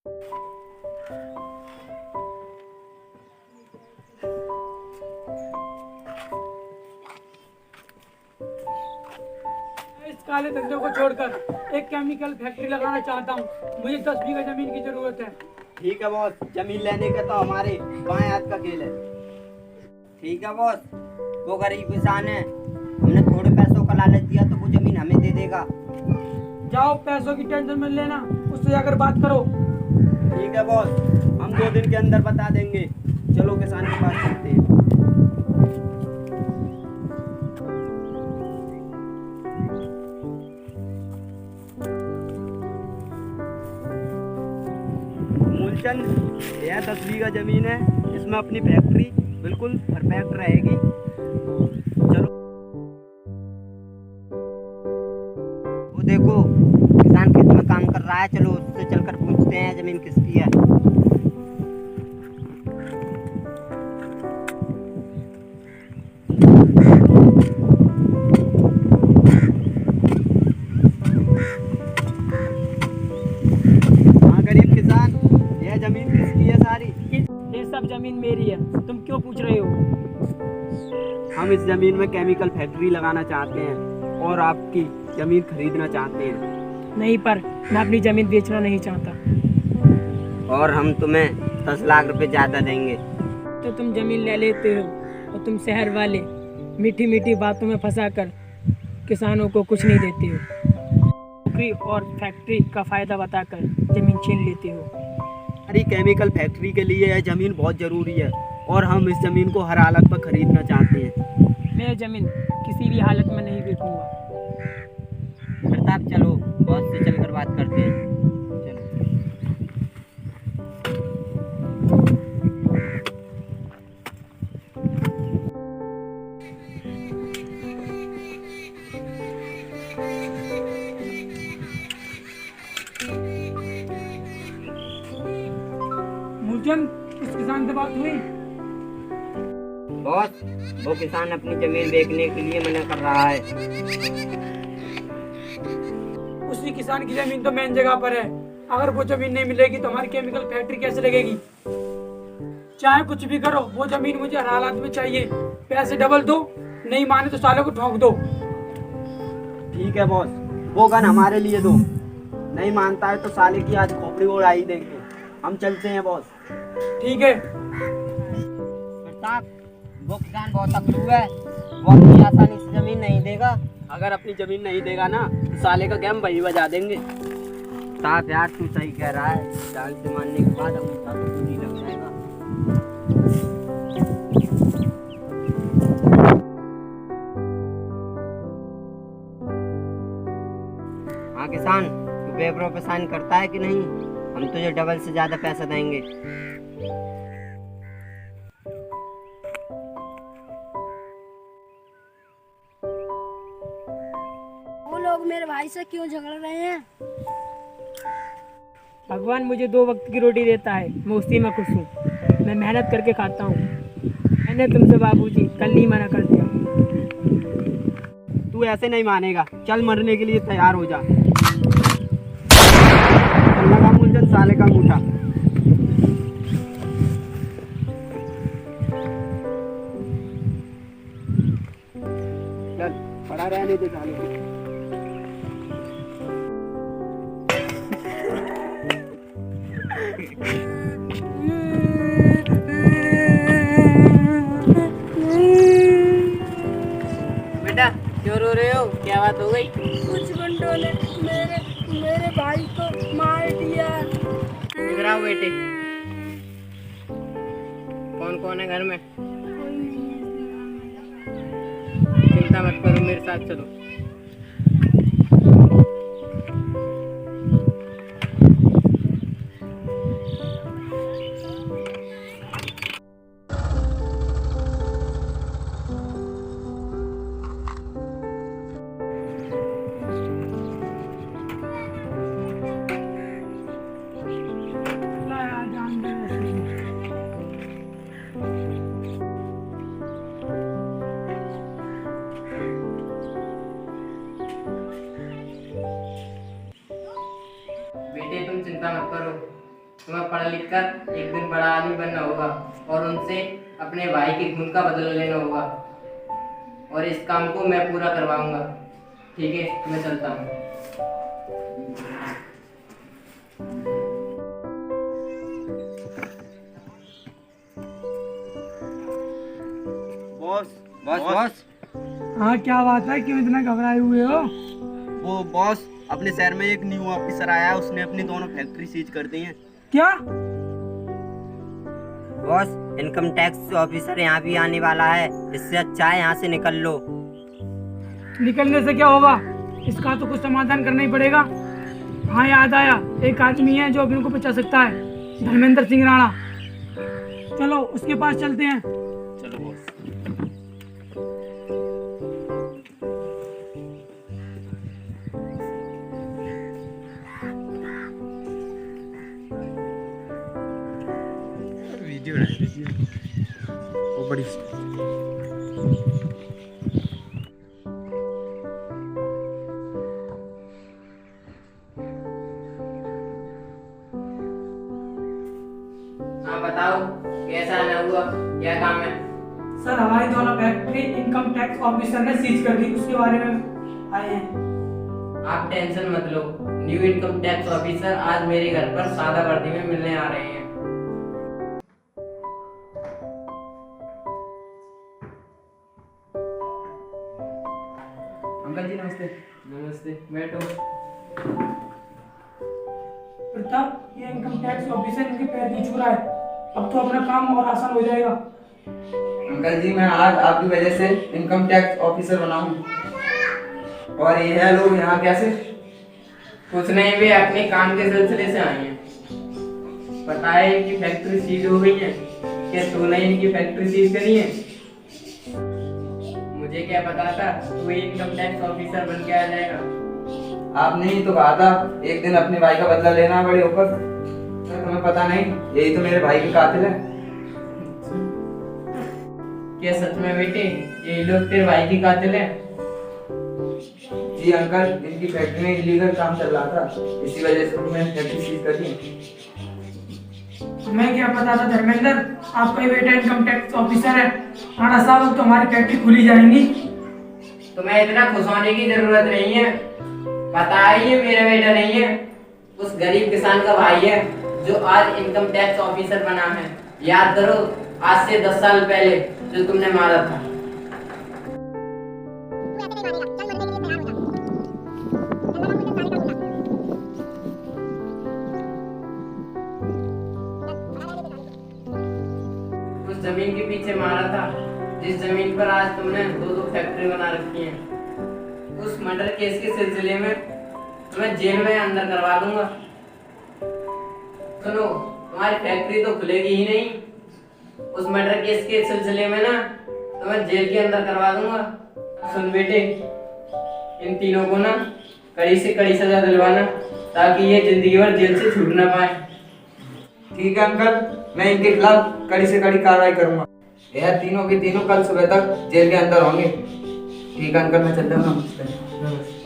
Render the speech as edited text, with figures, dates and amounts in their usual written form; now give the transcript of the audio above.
इस काले धंधे को छोड़कर एक केमिकल फैक्ट्री लगाना चाहता हूँ। मुझे 10 बीघा जमीन की जरूरत है। ठीक है बॉस, जमीन लेने का तो हमारे बाएं हाथ का खेल है। ठीक है बॉस, वो गरीब किसान है, हमने थोड़े पैसों का लालच दिया तो वो जमीन हमें दे देगा। जाओ, पैसों की टेंशन मत लेना, उससे जाकर बात करो। ठीक है बॉस, हम 2 दिन के अंदर बता देंगे। चलो किसान के पास चलते हैं। मूलचंद, यह 10 बीघा जमीन है, इसमें अपनी फैक्ट्री बिल्कुल परफेक्ट रहेगी। चलो, वो देखो किसान खेत में काम कर रहा है, चलो उससे चलकर पूछते हैं जमीन किसकी है। हाँ गरीब किसान, यह जमीन किसकी है सारी? ये सब जमीन मेरी है, तुम क्यों पूछ रहे हो? हम इस जमीन में केमिकल फैक्ट्री लगाना चाहते हैं और आपकी जमीन खरीदना चाहते हैं। नहीं, पर मैं अपनी जमीन बेचना नहीं चाहता। और हम तुम्हें 10 लाख रुपए ज्यादा देंगे। तो तुम जमीन ले लेते हो और तुम शहर वाले मीठी मीठी बातों में फंसाकर किसानों को कुछ नहीं देते हो। नौकरी और फैक्ट्री का फायदा बताकर जमीन छीन लेते हो। हमारी केमिकल फैक्ट्री के लिए यह जमीन बहुत जरूरी है और हम इस जमीन को हर हालत पर खरीदना चाहते हैं। मैं जमीन किसी भी हालत में नहीं बेचूंगा। प्रताप, चलो बॉस से चलकर बात करते हैं। चलो। मूलचंद, उस किसान से बात हुई? बॉस, वो किसान अपनी जमीन बेचने के लिए मना कर रहा है। उसी किसान की जमीन तो मेन जगह पर है। अगर वो जमीन नहीं मिलेगी तो हमारी केमिकल फैक्ट्री कैसे लगेगी? चाहे कुछ भी करो, वो जमीन मुझे हर हालात में चाहिए। पैसे डबल दो, नहीं माने तो साले को ठोक दो। ठीक है बॉस, वो गन हमारे लिए दो, नहीं मानता है तो साले की आज खोपड़ी उड़ा ही देंगे। हम चलते हैं बॉस। ठीक है। प्रताप, वो किसान बहुत अकड़ू है, वो अपनी आसानी से जमीन नहीं देगा। अगर अपनी जमीन नहीं देगा ना तो साले का गेम वही बजा देंगे। प्रताप यार, तू सही कह रहा है, जान से मानने के बाद अंगूठा तो पूरी लग जाएगा। हाँ किसान, तू पेपरों पे साइन करता है कि नहीं? हम तुझे डबल से ज्यादा पैसा देंगे। वो लोग मेरे भाई से क्यों झगड़ रहे हैं? भगवान मुझे 2 वक्त की रोटी देता है, मैं उसी में खुश हूँ। मैं मेहनत करके खाता हूँ। मैंने तुमसे बाबूजी कल नहीं मना कर दिया। तू ऐसे नहीं मानेगा, चल मरने के लिए तैयार हो जा। लगा मुझे साले का अंगूठा। चल, पड़ा रहने दे साले को। बेटा, क्यों रो रहे हो? क्या बात हो गई? कुछ गुंडों ने मेरे मेरे भाई को मार दिया। इधर आओ बेटे। कौन कौन है घर में? चिंता मत करो, मेरे साथ चलो। तुम्हें पढ़ लिख कर एक दिन बड़ा आदमी बनना होगा और उनसे अपने भाई के खून का बदला लेना होगा, और इस काम को मैं पूरा करवाऊंगा। ठीक है, मैं चलता हूँ। बॉस बॉस बॉस हाँ क्या बात है, क्यों इतना घबराए हुए हो? वो बॉस, अपने शहर में एक न्यू ऑफिसर आया है, उसने अपनी दोनों फैक्ट्री सीज कर दी हैं। क्या? बॉस, इनकम टैक्स ऑफिसर यहाँ भी आने वाला है, इससे अच्छा है यहाँ से निकल लो। निकलने से क्या होगा, इसका तो कुछ समाधान करना ही पड़ेगा। हाँ याद आया, एक आदमी है जो अभी उनको बचा सकता है, धर्मेंद्र सिंह राणा। चलो उसके पास चलते हैं। चलो बॉस। वीडियो वो बड़ी हाँ बताओ, कैसा आना हुआ, क्या काम है? सर हमारी दोनों फैक्ट्री इनकम टैक्स ऑफिसर ने सीज कर दी, उसके बारे में आए हैं। आप टेंशन मत लो, न्यू इनकम टैक्स ऑफिसर आज मेरे घर पर सादा वर्दी में मिलने आ रहे हैं। अंकल जी नमस्ते। नमस्ते, बैठो। प्रताप, ये इनकम टैक्स ऑफिसर इनके पैर नहीं छू रहा है, अब तो अपना काम और आसान हो जाएगा। अंकल जी, मैं आज आपकी वजह से इनकम टैक्स ऑफिसर बना हूँ। और ये है लोग यहाँ कैसे? कुछ नहीं, भी अपने काम के सिलसिले से आए हैं। पता है इनकी फैक्ट्री सीज हो गई है, क्या तूने इनकी फैक्ट्री सीज करी है? मुझे क्या पता था तू इनकम टैक्स ऑफिसर बन के आ जाएगा। आपने ही तो कहा था एक दिन अपने भाई का बदला लेना बड़े होकर। तो तुम्हें पता नहीं, यही तो मेरे भाई के कातिल है। क्या सच में बेटे ये लोग तेरे भाई की कातिल है? जी अंकल, इनकी फैक्ट्री में इलीगल काम चल रहा था, इसी वजह से मैंने फैक्ट्री सीज कर दी। हमें क्या पता था धर्मेंद्र, आपका ही बेटा इनकम टैक्स ऑफिसर है। राणा साहब, अब तो हमारी फैक्ट्री खुली जाएंगी। तुम्हें इतना खुश होने की जरूरत नहीं है। पता है ये मेरा बेटा नहीं है, उस गरीब किसान का भाई है जो आज इनकम टैक्स ऑफिसर बना है। याद करो, आज से 10 साल पहले जो तुमने मारा था। उस जमीन के पीछे मारा था जिस जमीन पर आज तुमने 2-2 फैक्ट्री बना रखी है। उस मर्डर केस के सिलसिले में तुम्हें जेल में अंदर करवा दूंगा। सुनो, तुम्हारी फैक्ट्री तो खुलेगी ही नहीं, उस मर्डर केस के सिलसिले में ना तुम्हें जेल के अंदर करवा दूंगा। सुन बेटे, इन तीनों को ना कड़ी से कड़ी सजा दिलवाना, ताकि ये जिंदगी भर जेल से छूट ना पाए। ठीक है अंकल, मैं इनके खिलाफ कड़ी से कड़ी कार्रवाई करूंगा। यह तीनों के तीनों कल सुबह तक जेल के अंदर होंगे। ठीक है अंकल, मैं चलता हूँ। नमस्ते।